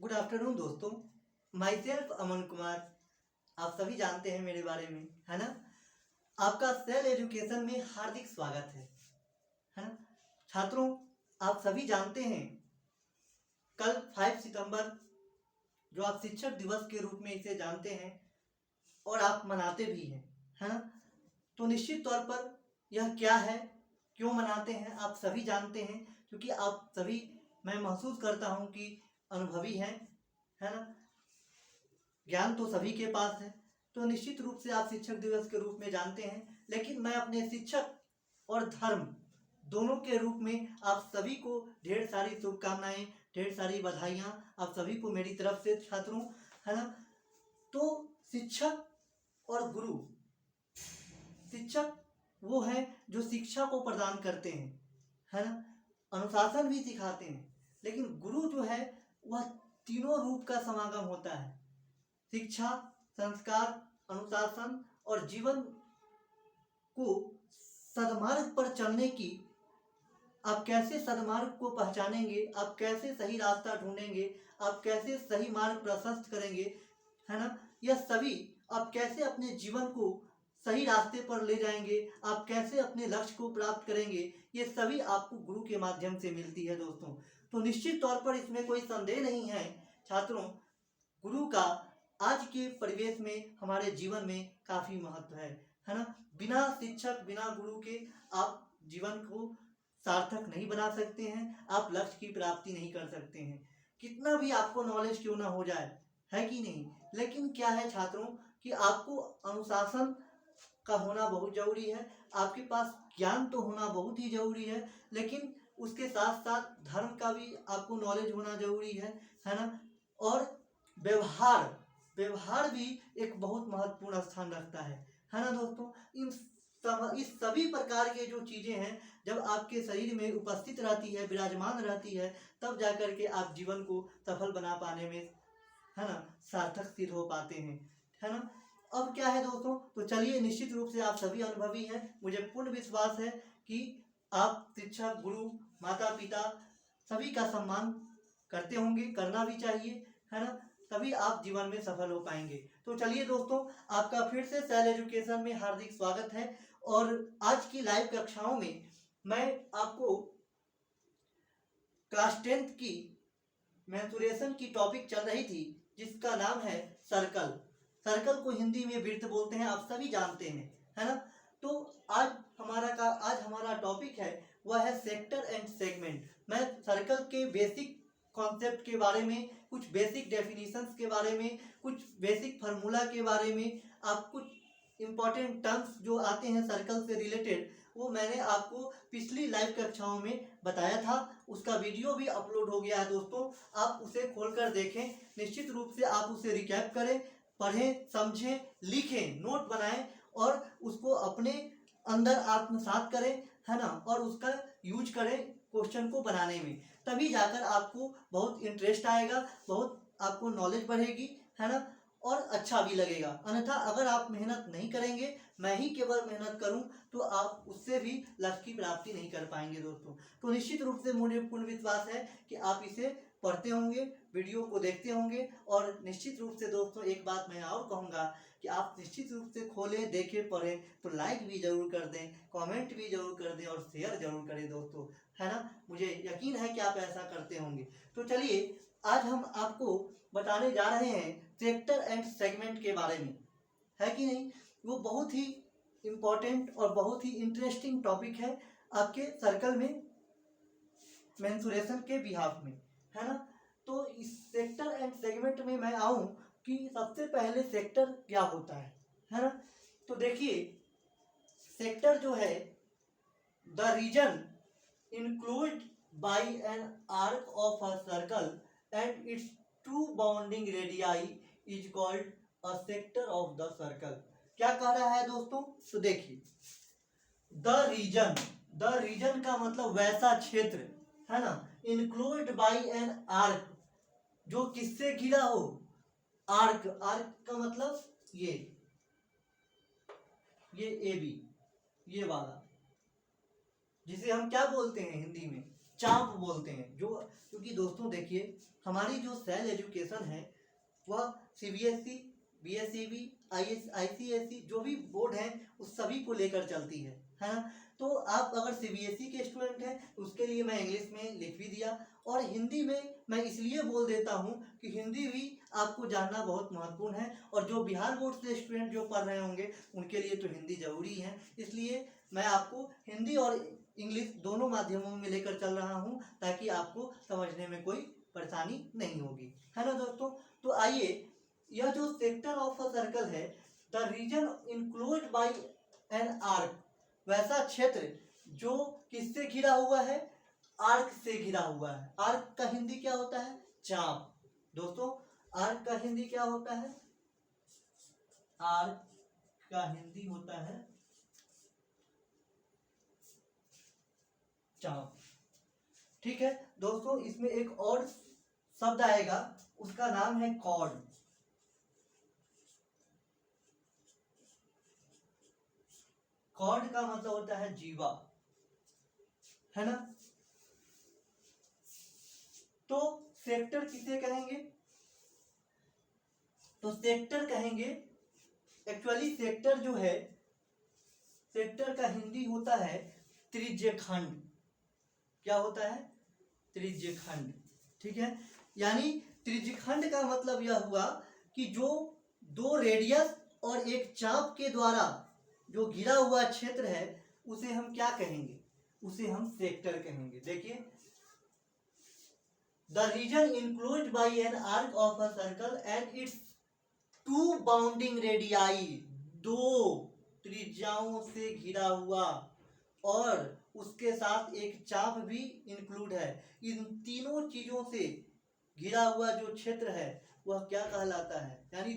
Good afternoon दोस्तों। My self Aman Kumar. आप सभी जानते हैं मेरे बारे में, है ना। आपका सेल एजुकेशन में हार्दिक स्वागत है ना। छात्रों, आप सभी जानते हैं कल 5 सितंबर जो आप शिक्षक दिवस के रूप में इसे जानते हैं और आप मनाते भी हैं, है ना। तो निश्चित तौर पर यह क्या है, क्यों मनाते हैं, आप सभी जानते हैं, क्योंकि आप सभी, मैं महसूस करता हूं कि अनुभवी हैं, है ना। ज्ञान तो सभी के पास है, तो निश्चित रूप से आप शिक्षक दिवस के रूप में जानते हैं। लेकिन मैं अपने शिक्षक और धर्म दोनों के रूप में आप सभी को ढेर सारी शुभकामनाएं, ढेर सारी बधाइयाँ आप सभी को मेरी तरफ से छात्रों, है ना। तो शिक्षक और गुरु, शिक्षक वो है जो शिक्षा को प्रदान करते हैं, है ना, अनुशासन भी सिखाते हैं। लेकिन गुरु जो है वह तीनों रूप का समागम होता है। शिक्षा, संस्कार, अनुशासन और जीवन को सदमार्ग पर चलने की, आप कैसे सदमार्ग को पहचानेंगे, आप कैसे सही रास्ता ढूंढेंगे, आप कैसे सही मार्ग प्रशस्त करेंगे, है ना। यह सभी आप कैसे अपने जीवन को सही रास्ते पर ले जाएंगे, आप कैसे अपने लक्ष्य को प्राप्त करेंगे, ये सभी आपको गुरु के माध्यम से मिलती है दोस्तों। तो निश्चित तौर पर इसमें कोई संदेह नहीं है छात्रों, गुरु का आज के परिवेश में, हमारे जीवन में काफी महत्व है ना। बिना शिक्षक, बिना गुरु के आप जीवन को सार्थक नहीं बना सकते हैं, आप लक्ष्य की प्राप्ति नहीं कर सकते हैं, कितना भी आपको नॉलेज क्यों ना हो जाए, है कि नहीं। लेकिन क्या है छात्रों कि आपको अनुशासन का होना बहुत जरूरी है, आपके पास ज्ञान तो होना बहुत ही जरूरी है, लेकिन उसके साथ साथ धर्म का भी आपको नॉलेज होना जरूरी है ना। और व्यवहार, व्यवहार भी एक बहुत महत्वपूर्ण स्थान रखता है ना दोस्तों। इस सभी प्रकार के जो चीजें हैं जब आपके शरीर में उपस्थित रहती है, विराजमान रहती है, तब जाकर के आप जीवन को सफल बना पाने में, है ना, सार्थक सिद्ध हो पाते हैं, है ना। अब क्या है दोस्तों, तो चलिए, निश्चित रूप से आप सभी अनुभवी हैं, मुझे पूर्ण विश्वास है कि आप शिक्षक, गुरु, माता पिता सभी का सम्मान करते होंगे, करना भी चाहिए, है ना, तभी आप जीवन में सफल हो पाएंगे। तो चलिए दोस्तों, आपका फिर से सेल एजुकेशन में हार्दिक स्वागत है। और आज की लाइव कक्षाओं में मैं आपको क्लास 10th की मेंसुरेशन की टॉपिक चल रही थी, जिसका नाम है सर्कल। सर्कल को हिंदी में वृत्त बोलते हैं, आप सभी जानते हैं, है ना। तो आज हमारा टॉपिक है वह है सेक्टर एंड सेगमेंट। मैं सर्कल के बेसिक कॉन्सेप्ट के बारे में, कुछ बेसिक डेफिनेशंस के बारे में, कुछ बेसिक फार्मूला के बारे में, आप कुछ इंपॉर्टेंट टर्म्स जो आते हैं सर्कल से रिलेटेड, वो मैंने आपको पिछली लाइव कक्षाओं में बताया था। उसका वीडियो भी अपलोड हो गया है दोस्तों, आप उसे खोलकर देखें। निश्चित रूप से आप उसे रिकैप करें, पढ़ें, समझें, लिखें, नोट बनाएं और उसको अपने अंदर आत्मसात करें, है ना, और उसका यूज करें क्वेश्चन को बनाने में। तभी जाकर आपको बहुत इंटरेस्ट आएगा, बहुत आपको नॉलेज बढ़ेगी, है ना, और अच्छा भी लगेगा। अन्यथा अगर आप मेहनत नहीं करेंगे, मैं ही केवल मेहनत करूं, तो आप उससे भी लक्ष्य की प्राप्ति नहीं कर पाएंगे दोस्तों। तो निश्चित रूप से मुझे पूर्ण विश्वास है कि आप इसे पढ़ते होंगे, वीडियो को देखते होंगे। और निश्चित रूप से दोस्तों एक बात मैं और कहूँगा कि आप निश्चित रूप से खोलें, देखें, पढ़ें, तो लाइक भी जरूर कर दें, कमेंट भी जरूर कर दें और शेयर जरूर करें दोस्तों, है ना। मुझे यकीन है कि आप ऐसा करते होंगे। तो चलिए, आज हम आपको बताने जा रहे हैं सेक्टर एंड सेगमेंट के बारे में, है कि नहीं। वो बहुत ही इम्पोर्टेंट और बहुत ही इंटरेस्टिंग टॉपिक है आपके सर्कल में मेंसुरेशन के बिहाफ में, है ना। तो इस सेक्टर एंड सेगमेंट में मैं आऊं कि सबसे पहले सेक्टर क्या होता है ना। तो देखिए, सेक्टर जो है, the region included by an arc of a circle and its two bounding radii is called a sector of the circle। क्या कह रहा है दोस्तों, तो देखिए, द रीजन का मतलब वैसा क्षेत्र, है ना, included by an arc, जो किससे घिरा हो, आर्क, आर्क का मतलब ये ए बी, ये वाला, जिसे हम क्या बोलते हैं हिंदी में, चाप बोलते हैं। जो, क्योंकि दोस्तों देखिए, हमारी जो सेल एजुकेशन है वह सीबीएसई, बीएसईबी, आईसीएसई जो भी बोर्ड हैं उस सभी को लेकर चलती है ना। तो आप अगर सीबीएसई के स्टूडेंट हैं उसके लिए मैं इंग्लिश में लिख भी दिया, और हिंदी में मैं इसलिए बोल देता हूँ कि हिंदी भी आपको जानना बहुत महत्वपूर्ण है, और जो बिहार बोर्ड से स्टूडेंट जो पढ़ रहे होंगे उनके लिए तो हिंदी ज़रूरी है। इसलिए मैं आपको हिंदी और इंग्लिश दोनों माध्यमों में लेकर चल रहा हूँ ताकि आपको समझने में कोई परेशानी नहीं होगी, है ना दोस्तों। तो आइए, यह जो सेक्टर ऑफ अ सर्कल है, the region enclosed by an arc, वैसा क्षेत्र जो किससे घिरा हुआ है, आर्क से घिरा हुआ है। आर्क का हिंदी क्या होता है, चाप। दोस्तों आर्क का हिंदी क्या होता है, आर्क का हिंदी होता है चाप। ठीक है दोस्तों, इसमें एक और शब्द आएगा, उसका नाम है कॉर्ड। कॉर्ड का मतलब होता है जीवा, है ना। तो सेक्टर किसे कहेंगे, तो सेक्टर कहेंगे, एक्चुअली सेक्टर जो है, सेक्टर का हिंदी होता है त्रिज्यखंड। क्या होता है, त्रिज्यखंड। ठीक है, यानी त्रिज्यखंड का मतलब यह हुआ कि जो दो रेडियस और एक चाप के द्वारा जो घिरा हुआ क्षेत्र है उसे हम क्या कहेंगे, उसे हम सेक्टर कहेंगे। देखिए, the region enclosed by an arc of a circle and its two bounding radii, दो त्रिज्याओं से घिरा हुआ और उसके साथ एक चाप भी इंक्लूड है। इन तीनों चीजों से घिरा हुआ जो क्षेत्र है वह क्या कहलाता है, यानी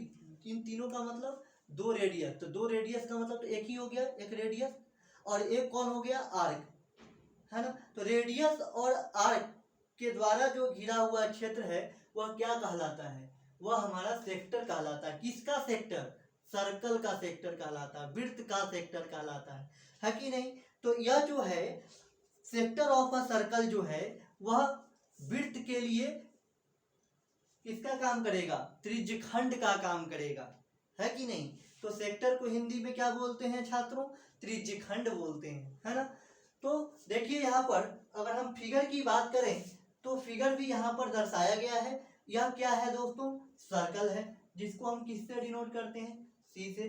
इन तीनों का मतलब दो रेडियस, तो दो रेडियस का मतलब तो एक ही हो गया, एक रेडियस, और एक कौन हो गया, आर्क, है ना। तो रेडियस और आर्क के द्वारा जो घिरा हुआ क्षेत्र है वह क्या कहलाता है, वह हमारा सेक्टर कहलाता है। किसका सेक्टर, सर्कल का सेक्टर कहलाता है, वृत्त का सेक्टर कहलाता है कि नहीं। तो यह जो है सेक्टर ऑफ अ सर्कल जो है वह वृत्त के लिए किसका काम करेगा, त्रिज्यखंड का काम करेगा, है कि नहीं। तो सेक्टर को हिंदी में क्या बोलते हैं छात्रों, त्रिज्यखंड बोलते हैं, है ना। तो देखिए यहाँ पर अगर हम फिगर की बात करें तो फिगर भी यहाँ पर दर्शाया गया है। यह क्या है दोस्तों, सर्कल है, जिसको हम किससे डिनोट करते हैं, सी से।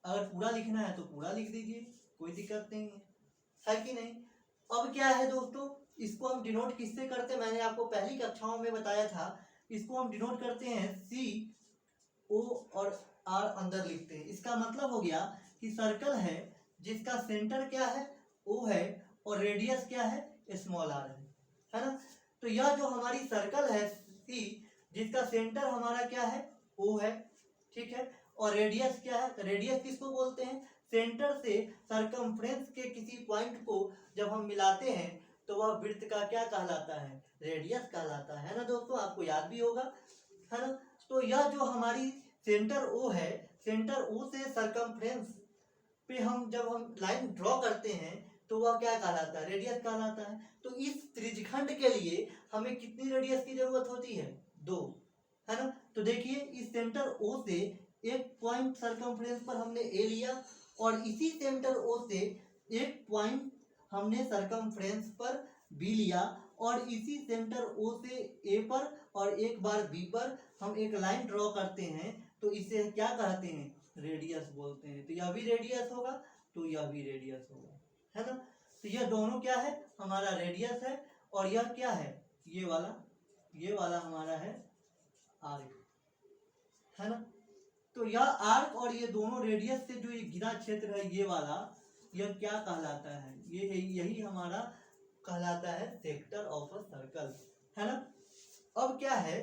अगर पूरा लिखना है तो पूरा लिख दीजिए, कोई दिक्कत नहीं है कि नहीं। अब क्या है दोस्तों, इसको हम डिनोट किससे करते हैं, मैंने आपको पहली कक्षाओं में बताया था, इसको हम डिनोट करते हैं सी, ओ और आर अंदर लिखते हैं। इसका मतलब हो गया कि सर्कल है जिसका सेंटर क्या है, ओ है, और रेडियस क्या है, स्मॉल आर है ना। तो यह जो हमारी सर्कल है सी, जिसका सेंटर हमारा क्या है, ओ है, ठीक है, और रेडियस क्या है, रेडियस किसको बोलते हैं, सेंटर से सरकमफ्रेंस के किसी पॉइंट को जब हम मिलाते हैं तो वह वृत्त का क्या कहलाता है, रेडियस कहलाता है ना दोस्तों, आपको याद भी होगा, है ना। तो यह जो हमारी सेंटर ओ है, सेंटर ओ से सरकमफ्रेंस पे हम जब हम लाइन ड्रॉ करते हैं तो वह क्या कहलाता है, रेडियस कहलाता है। तो इस त्रिज्यखंड के लिए हमें कितनी रेडियस की जरूरत होती है, दो, है ना। तो देखिए, इस सेंटर ओ से एक पॉइंट सरकमफ्रेंस पर हमने ए लिया, और इसी सेंटर ओ से एक पॉइंट हमने सरकमफ्रेंस पर बी लिया, और इसी सेंटर ओ से ए पर और एक बार बी पर हम एक लाइन ड्रॉ करते हैं, तो इसे क्या कहते हैं, रेडियस बोलते हैं। तो यह भी रेडियस होगा, तो यह भी रेडियस होगा, है ना। तो यह दोनों क्या है, हमारा रेडियस है, और यह क्या है, ये वाला हमारा है आर्क, है ना। तो यह आर्क और ये दोनों रेडियस से जो ये घिरा क्षेत्र है ये वाला, यह क्या कहलाता है, ये यही हमारा कहलाता है सेक्टर ऑफ अ सर्कल, है ना। अब क्या है,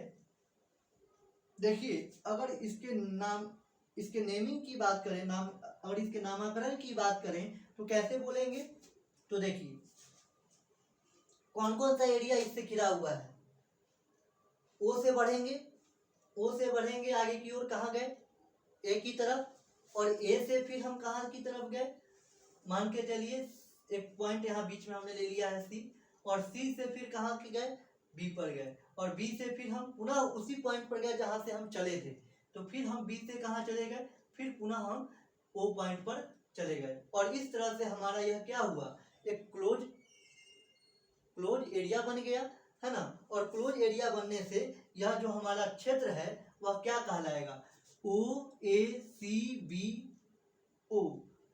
देखिए, अगर इसके नेमिंग की बात करें, नाम, अगर इसके नामकरण की बात करें तो कैसे बोलेंगे। तो देखिए, कौन कौन सा एरिया इससे घिरा हुआ है, ओ से बढ़ेंगे आगे की ओर, कहाँ गए, ए की तरफ, और ए से फिर हम कहाँ की तरफ गए, मान के चलिए एक पॉइंट यहाँ बीच में हमने ले लिया है सी, और सी से फिर कहाँ के गए, बी पर गए, और बी से फिर हम पुनः उसी पॉइंट पर गए जहां से हम चले थे। तो फिर हम बी से कहाँ चले गए, फिर पुनः हम ओ पॉइंट पर चले गए, और इस तरह से हमारा यह क्या हुआ, एक क्लोज एरिया बन गया, है ना। और क्लोज एरिया बनने से यह जो हमारा क्षेत्र है वह क्या कहलाएगा, ओ ए सी बी ओ,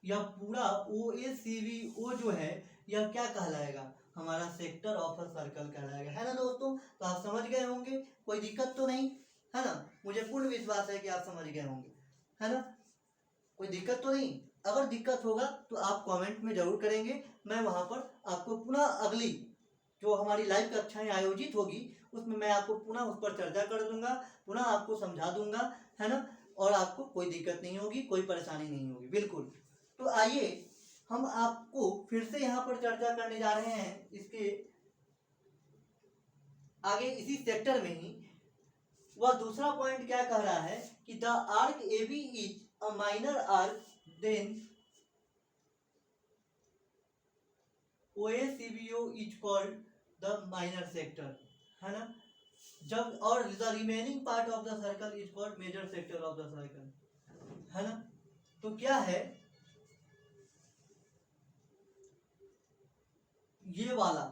यह पूरा ओ ए सी बी ओ जो है यह क्या कहलाएगा, हमारा सेक्टर ऑफ अ सर्कल कहलाएगा, है ना दोस्तों। तो आप समझ गए होंगे, कोई दिक्कत तो नहीं, है ना। मुझे पूर्ण विश्वास है कि आप समझ गए होंगे, है ना, कोई दिक्कत तो नहीं। अगर दिक्कत होगा तो आप कमेंट में जरूर करेंगे, मैं वहां पर आपको पुनः अगली जो हमारी लाइव कक्षाएं आयोजित होगी उसमें मैं आपको पुनः उस पर चर्चा कर दूंगा, पुनः आपको समझा दूंगा, है ना, और आपको कोई दिक्कत नहीं होगी, कोई परेशानी नहीं होगी, बिल्कुल। तो आइए हम आपको फिर से यहाँ पर चर्चा करने जा रहे हैं इसके आगे इसी सेक्टर में ही। वह दूसरा पॉइंट क्या कह रहा है कि the arc a b is a minor arc then OACBO is called the minor sector, है ना। जब और the remaining part of the circle is called major sector of the circle, है ना। तो क्या है, ये वाला,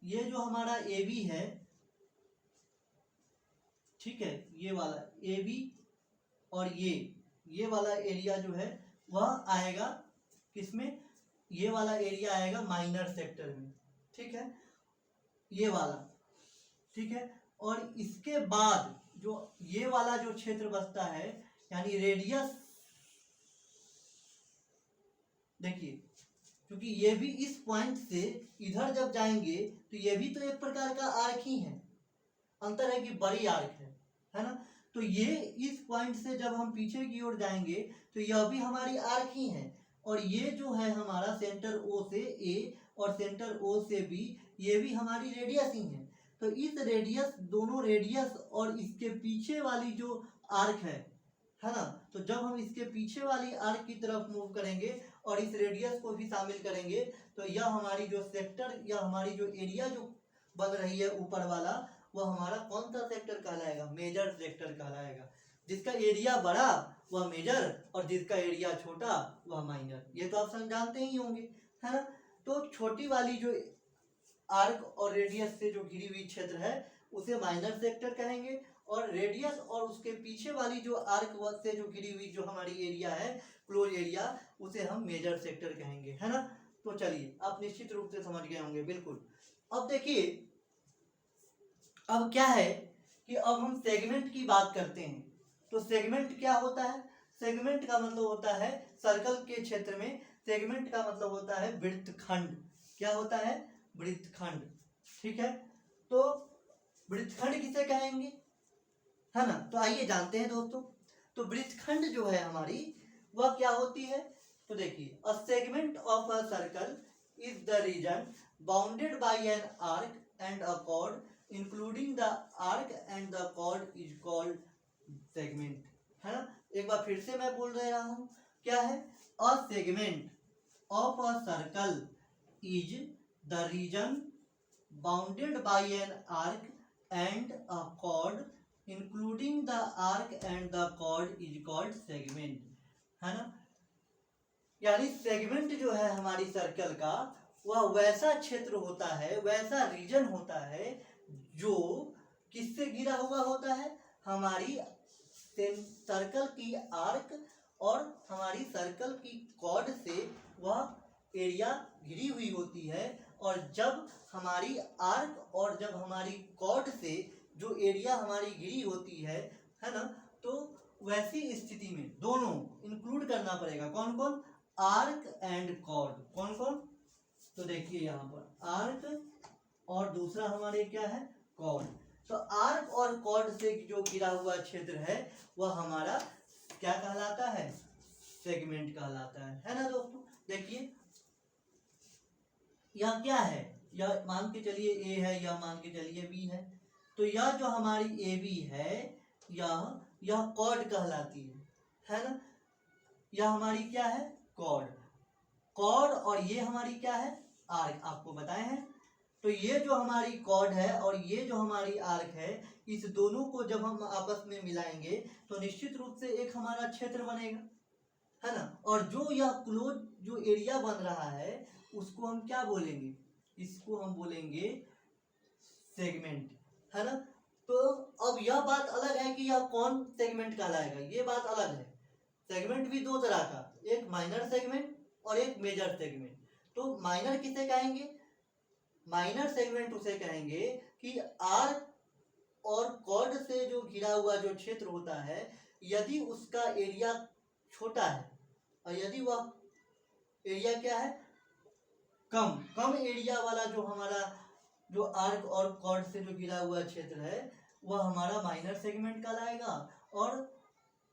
ये जो हमारा ए बी है, ठीक है, ये वाला ए बी और ये वाला एरिया जो है वह आएगा किसमें, ये वाला एरिया आएगा माइनर सेक्टर में, ठीक है, ये वाला, ठीक है। और इसके बाद जो ये वाला जो क्षेत्र बचता है, यानी रेडियस, देखिए क्योंकि ये भी इस पॉइंट से इधर जब जाएंगे तो ये भी तो एक प्रकार का आर्क ही है, अंतर है कि बड़ी आर्क है ना। तो ये इस पॉइंट से जब हम पीछे की ओर जाएंगे तो यह भी हमारी आर्क ही है, और ये जो है हमारा सेंटर ओ से ए और सेंटर ओ से बी, ये भी हमारी रेडियस ही है। तो इस रेडियस, दोनों रेडियस और इसके पीछे वाली जो आर्क है ना, तो जब हम इसके पीछे वाली आर्क की तरफ मूव करेंगे और इस रेडियस को भी शामिल करेंगे तो यह हमारी जो सेक्टर या हमारी जो एरिया जो बन रही है ऊपर वाला, वह हमारा कौन सा सेक्टर कहलाएगा, मेजर सेक्टर कहलाएगा। जिसका एरिया बड़ा वह मेजर और जिसका एरिया छोटा वह माइनर, ये तो आप जानते ही होंगे, है ना। तो छोटी वाली जो आर्क और रेडियस से जो घिरी हुई क्षेत्र है उसे माइनर सेक्टर कहेंगे, और रेडियस और उसके पीछे वाली जो आर्क से जो घिरी हुई जो हमारी एरिया है, क्लोज एरिया, उसे हम मेजर सेक्टर कहेंगे, है ना। तो चलिए आप निश्चित रूप से समझ गए होंगे, बिल्कुल। अब देखिए, अब क्या है कि अब हम सेगमेंट की बात करते हैं। तो सेगमेंट क्या होता है, सेगमेंट का मतलब होता है सर्कल के क्षेत्र में, सेगमेंट का मतलब होता है वृत्तखंड। क्या होता है, वृत्तखंड, ठीक है। तो वृत्तखंड किसे कहेंगे, है ना। तो आइए जानते हैं दोस्तों। तो वृत्तखंड जो है हमारी वह क्या होती है, तो देखिए, a segment of a circle is the region bounded by an arc and a chord including the arc and the chord is called segment, है ना। एक बार फिर से मैं बोल रहा हूं, क्या है, a segment of a circle is the region bounded by an arc and a chord including the arc and the chord is called segment, है ना। यानी सेगमेंट जो है हमारी सर्कल का वह वैसा क्षेत्र होता है, वैसा रीजन होता है जो किससे घिरा हुआ होता है, हमारी सर्कल की आर्क और हमारी सर्कल की कॉर्ड से वह एरिया घिरी हुई होती है। और जब हमारी आर्क और जब हमारी कॉर्ड से जो एरिया हमारी घिरी होती है ना, तो वैसी स्थिति में दोनों इंक्लूड करना पड़ेगा, कौन कौन, आर्क एंड कॉर्ड, कौन कौन। तो देखिए यहाँ पर आर्क और दूसरा हमारे क्या है, कॉर्ड। तो आर्क और कॉर्ड से जो घिरा हुआ क्षेत्र है वह हमारा क्या कहलाता है, सेगमेंट कहलाता है ना दोस्तों। देखिए यह क्या है, यह मान के चलिए ए है, यह मान के चलिए बी है। तो यह जो हमारी ए बी है यह कॉर्ड कहलाती है ना। यह हमारी क्या है, कॉर्ड, कॉर्ड, और ये हमारी क्या है, आर्क, आपको बताए हैं। तो ये जो हमारी कॉर्ड है और ये जो हमारी आर्क है, इस दोनों को जब हम आपस में मिलाएंगे तो निश्चित रूप से एक हमारा क्षेत्र बनेगा, है ना। और जो यह क्लोज जो एरिया बन रहा है उसको हम क्या बोलेंगे, इसको हम बोलेंगे सेगमेंट, है ना। तो अब यह बात अलग है कि यह कौन सेगमेंट कहलाएगा, ये बात अलग है। सेगमेंट भी दो तरह का, एक माइनर सेगमेंट और एक मेजर सेगमेंट। तो माइनर किसे कहेंगे, माइनर सेगमेंट उसे कहेंगे कि आर्क और कॉर्ड से जो घिरा हुआ जो क्षेत्र होता है, यदि उसका एरिया छोटा है और यदि वह एरिया क्या है, कम एरिया वाला जो हमारा जो आर्क और कॉर्ड से जो घिरा हुआ क्षेत्र है वह हमारा माइनर सेगमेंट कहलाएगा। और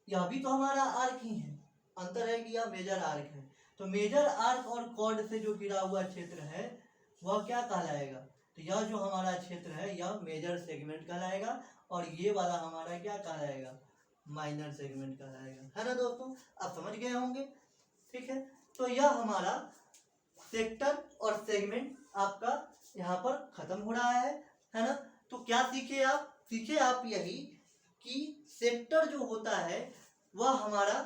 यह भी तो हमारा आर्क ही है, अंतर है कि यह मेजर आर्क है। तो मेजर आर्क और कॉर्ड से जो घिरा हुआ क्षेत्र है वह क्या कहलाएगा, तो यह जो हमारा क्षेत्र है यह मेजर सेगमेंट कहलाएगा और ये वाला हमारा क्या कहलाएगा, माइनर सेगमेंट कहलाएगा, है ना दोस्तों। आप समझ गए होंगे, ठीक है। तो यह हमारा सेक्टर और सेगमेंट आपका यहाँ पर खत्म हो रहा है ना। तो क्या सीखे आप, सीखे आप यही कि सेक्टर जो होता है वह हमारा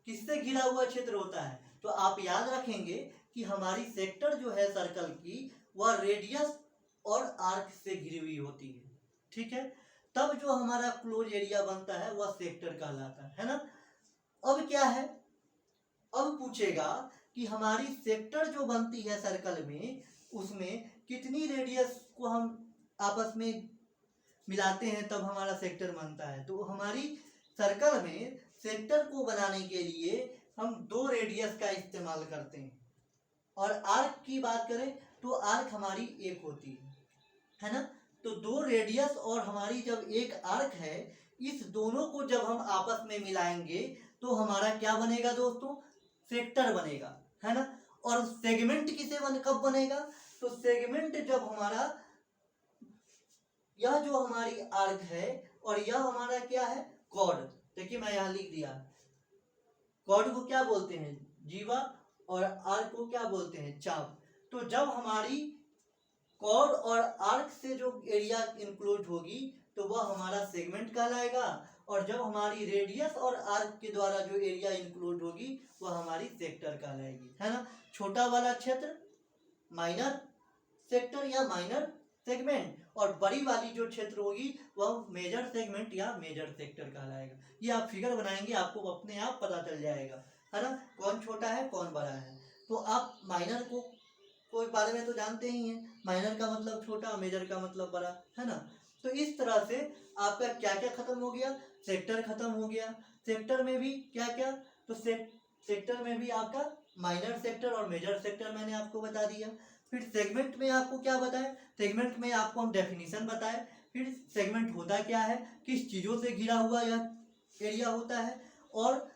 किससे घिरा हुआ क्षेत्र होता है। तो आप याद रखेंगे कि हमारी सेक्टर जो है सर्कल की वह रेडियस और आर्क से घिरी हुई होती है, ठीक है। तब जो हमारा क्लोज एरिया बनता है वह सेक्टर कहलाता है ना। अब क्या है, अब पूछेगा कि हमारी सेक्टर जो बनती है सर्कल में उसमें कितनी रेडियस को हम आपस में मिलाते हैं तब हमारा सेक्टर बनता है। तो हमारी सर्कल में सेक्टर को बनाने के लिए हम 2 रेडियस का इस्तेमाल करते हैं। और आर्क की बात करें तो आर्क हमारी एक होती है ना। तो 2 रेडियस और हमारी जब एक आर्क है, इस दोनों को जब हम आपस में मिलाएंगे तो हमारा क्या बनेगा दोस्तों, सेक्टर बनेगा, है ना। और सेगमेंट किसे कब बनेगा, तो सेगमेंट जब हमारा यह जो हमारी आर्क है और यह हमारा क्या है, कॉर्ड। देखिए मैं यहाँ लिख दिया, कॉर्ड को क्या बोलते हैं, जीवा, और आर्क को क्या बोलते हैं, चाप। तो जब हमारी कॉर्ड और आर्क से जो एरिया इंक्लूड होगी तो वह हमारा सेगमेंट कहलाएगा। और जब हमारी रेडियस और आर्क के द्वारा जो एरिया इंक्लूड होगी वह हमारी सेक्टर कहलाएगी, है ना। छोटा वाला क्षेत्र माइनर सेक्टर या माइनर सेगमेंट, और बड़ी वाली जो क्षेत्र होगी वह मेजर सेगमेंट या मेजर सेक्टर कहलाएगा। ये आप फिगर बनाएंगे आपको अपने आप पता चल जाएगा, है ना, कौन छोटा है कौन बड़ा है। तो आप माइनर को बारे में तो जानते ही हैं, माइनर का मतलब छोटा, मेजर का मतलब बड़ा, है ना। तो इस तरह से आपका क्या क्या खत्म हो गया, सेक्टर खत्म हो गया। सेक्टर में भी क्या क्या, तो सेक्टर में भी आपका माइनर सेक्टर और मेजर सेक्टर मैंने आपको बता दिया। फिर सेगमेंट में आपको क्या बताएं, सेगमेंट में आपको हम डेफिनेशन बताएं। फिर सेगमेंट होता क्या है, किस चीज़ों से घिरा हुआ यह एरिया होता है। और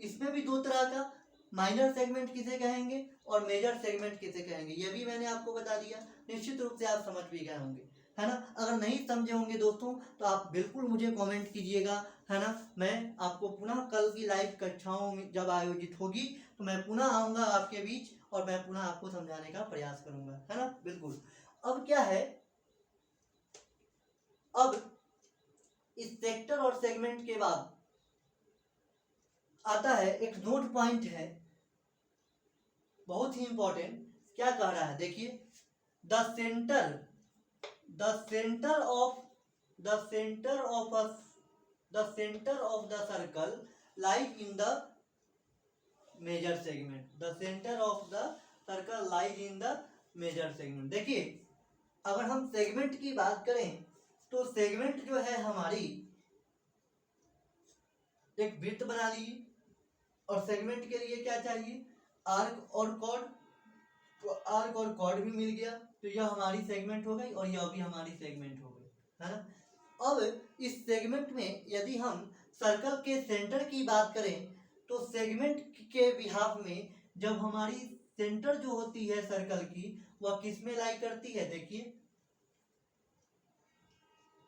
इसमें भी 2 तरह का, माइनर सेगमेंट किसे कहेंगे और मेजर सेगमेंट किसे कहेंगे, ये भी मैंने आपको बता दिया। निश्चित रूप से आप समझ भी गए होंगे, है ना। अगर नहीं समझे होंगे दोस्तों तो आप बिल्कुल मुझे कमेंट कीजिएगा, है ना। मैं आपको पुनः कल की लाइव कक्षाओं में जब आयोजित होगी तो मैं पुनः आऊँगा आपके बीच और मैं पुनः आपको समझाने का प्रयास करूँगा, है ना, बिल्कुल। अब क्या है, अब इस सेक्टर और सेगमेंट के बाद आता है एक नोट पॉइंट है, बहुत ही इंपॉर्टेंट। क्या कह रहा है, देखिए, the centre of the circle lies in the major segment. The centre of the circle lies in the major segment. देखिए, अगर हम सेगमेंट की बात करें तो सेगमेंट जो है हमारी एक वृत्त बना ली, और सेगमेंट के लिए क्या चाहिए, आर्क और कॉर्ड। तो आर्क और कॉर्ड भी मिल गया तो यह हमारी सेगमेंट हो गई और यह भी हमारी सेगमेंट हो गई, है ना। अब इस सेगमेंट में यदि हम सर्कल के सेंटर की बात करें तो सेगमेंट के बिहाफ में जब हमारी सेंटर जो होती है सर्कल की वह किस में लाई करती है, देखिए,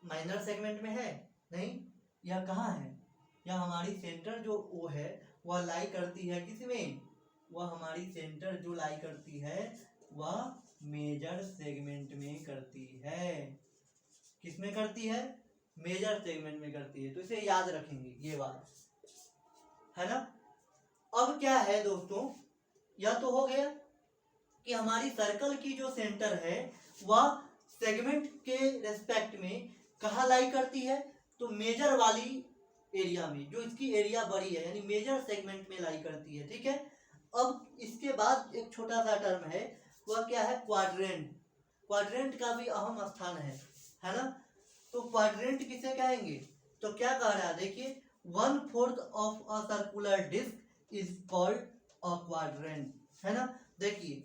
माइनर सेगमेंट में है नहीं, यह कहाँ है, यह हमारी सेंटर जो वो है वह लाई करती है किस में, वह हमारी सेंटर जो लाई करती है वह मेजर सेगमेंट में करती है। किस में करती है? मेजर सेगमेंट में करती है। तो इसे याद रखेंगे ये बात, है ना। अब क्या है दोस्तों, यह तो हो गया कि हमारी सर्कल की जो सेंटर है वह सेगमेंट के रेस्पेक्ट में कहाँ लाई करती है? तो मेजर वाली एरिया में, जो इसकी एरिया बड़ी है, यानी मेजर सेगमेंट में लाई करती है। ठीक है। अब इसके बाद एक छोटा सा टर्म है, वह क्या है? क्वाड्रेंट। क्वाड्रेंट का भी अहम स्थान है ना। तो क्वाड्रेंट किसे कहेंगे? तो क्या कह रहा है, देखिए, 1/4 of a circular disc is called a quadrant, है ना। देखिए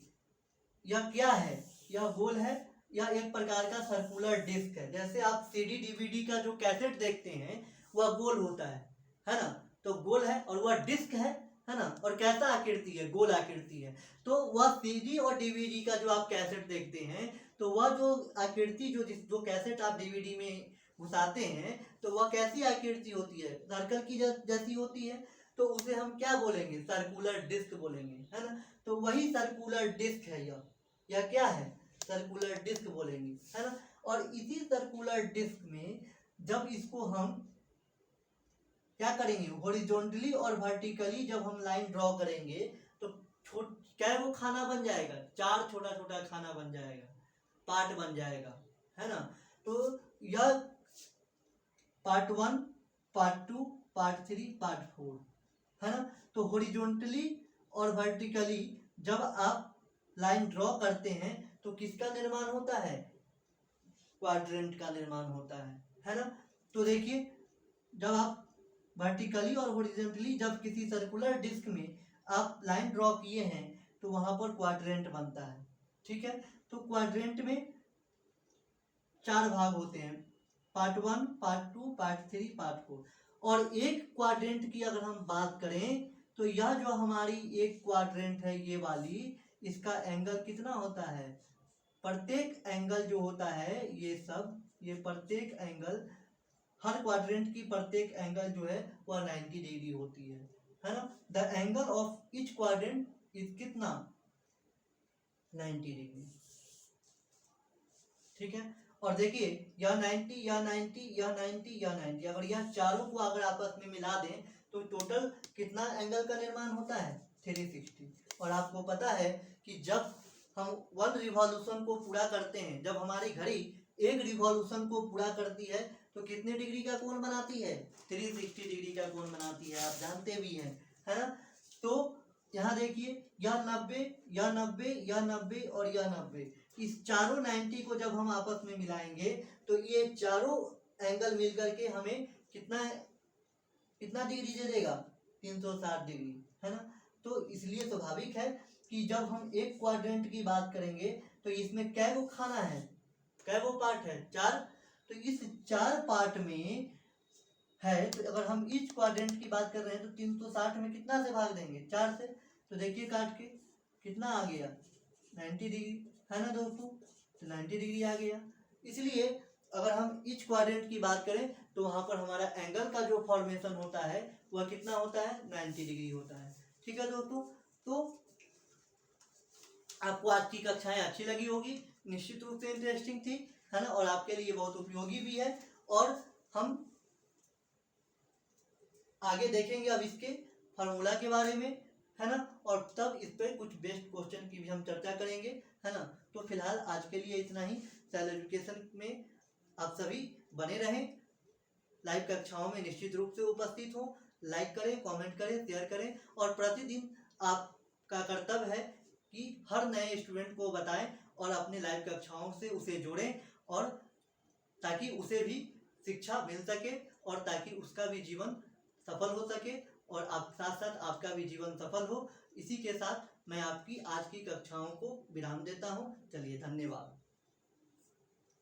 यह क्या है? यह गोल है, यह एक प्रकार का सर्कुलर डिस्क है। जैसे आप सीडी डीवीडी का जो कैसेट देखते हैं वह गोल होता है ना। तो गोल है और वह डिस्क है ना। और कैसा आकृति है? गोल आकृति है। तो वह सीडी और डीवीडी का जो आप कैसेट देखते हैं, तो वह जो आकृति, जो कैसेट आप डीवीडी में घुसाते हैं, तो वह कैसी आकृति होती है? सर्कल की जैसी होती है। तो उसे हम क्या बोलेंगे? सर्कुलर डिस्क बोलेंगे, है ना। तो वही सर्कुलर डिस्क है यह क्या है? सर्कुलर डिस्क बोलेंगे, है ना। और इसी सर्कुलर डिस्क में जब इसको हम क्या करेंगे? हॉरिजॉन्टली और वर्टिकली जब हम लाइन ड्रॉ करेंगे तो क्या वो खाना बन जाएगा? 4 छोटा छोटा खाना बन जाएगा, पार्ट बन जाएगा, है ना। तो यह पार्ट 1, पार्ट 2, पार्ट 3, पार्ट 4, है ना। तो हॉरिजॉन्टली और वर्टिकली जब आप लाइन ड्रॉ करते हैं तो किसका निर्माण होता है? क्वाड्रेंट का निर्माण होता है ना। तो देखिए, जब आप वर्टिकली और हॉरिजॉन्टली जब किसी सर्कुलर डिस्क में आप लाइन ड्रॉ किए हैं तो वहां पर क्वाड्रेंट बनता है। ठीक है। तो क्वाड्रेंट में 4 भाग होते हैं, पार्ट 1, पार्ट 2, पार्ट 3, पार्ट 4। और एक क्वाड्रेंट की अगर हम बात करें तो यह जो हमारी एक क्वाड्रेंट है ये वाली, इसका एंगल कितना होता है? प्रत्येक एंगल जो होता है ये प्रत्येक एंगल, हर क्वाड्रेंट की प्रत्येक एंगल जो है वह 90 डिग्री होती है ना। The angle of each quadrant is कितना? 90 डिग्री। ठीक है। और देखिए यह 90, यह 90, यह 90, यह 90, अगर यह चारों को अगर आपस में मिला दें तो टोटल कितना एंगल का निर्माण होता है? 360। और आपको पता है कि जब हम 1 रिवॉल्यूशन को पूरा करते हैं, जब हमारी घड़ी 1 रिवॉल्यूशन को पूरा करती है तो कितने डिग्री का कोण बनाती है? 360 डिग्री का कोण बनाती है, आप जानते भी हैं, है ना। तो यहाँ देखिए, यह 90, यह 90, यह 90 और यह 90, इस चारों 90 को जब हम आपस में मिलाएंगे तो ये चारों एंगल मिलकर के हमें कितना डिग्री दे देगा? 360 डिग्री, है ना। तो इसलिए स्वाभाविक है कि जब हम एक क्वाड्रेंट की बात करेंगे तो इसमें कै गो खाना है, कै गो पार्ट है? 4। तो इस 4 पार्ट में है, तो अगर हम ईच क्वाड्रेंट की बात कर रहे हैं तो 360 में कितना से भाग देंगे? 4 से। तो देखिए काट के कितना आ गया? 90 डिग्री, है ना दोस्तों। तो 90 डिग्री आ गया। इसलिए अगर हम ईच क्वाड्रेंट की बात करें तो वहां पर हमारा एंगल का जो फॉर्मेशन होता है वह कितना होता है? 90 डिग्री होता है। ठीक है दोस्तों। तो आपको आज की कक्षाएं अच्छी लगी होगी, निश्चित रूप से इंटरेस्टिंग थी, है ना। और आपके लिए बहुत उपयोगी भी है। और हम आगे देखेंगे अब इसके फार्मूला के बारे में, है ना। और तब इस पर कुछ बेस्ट क्वेश्चन की भी हम चर्चा करेंगे, है ना। तो फिलहाल आज के लिए इतना ही। सेल एजुकेशन में आप सभी बने रहें, लाइव कक्षाओं में निश्चित रूप से उपस्थित हों, लाइक करें, कमेंट करें, शेयर करें। और प्रतिदिन आपका कर्तव्य है कि हर नए स्टूडेंट को बताएं और अपने लाइव कक्षाओं से उसे जोड़ें, और ताकि उसे भी शिक्षा मिल सके और ताकि उसका भी जीवन सफल हो सके और आप साथ साथ आपका भी जीवन सफल हो। इसी के साथ मैं आपकी आज की कक्षाओं को विराम देता हूँ। चलिए, धन्यवाद।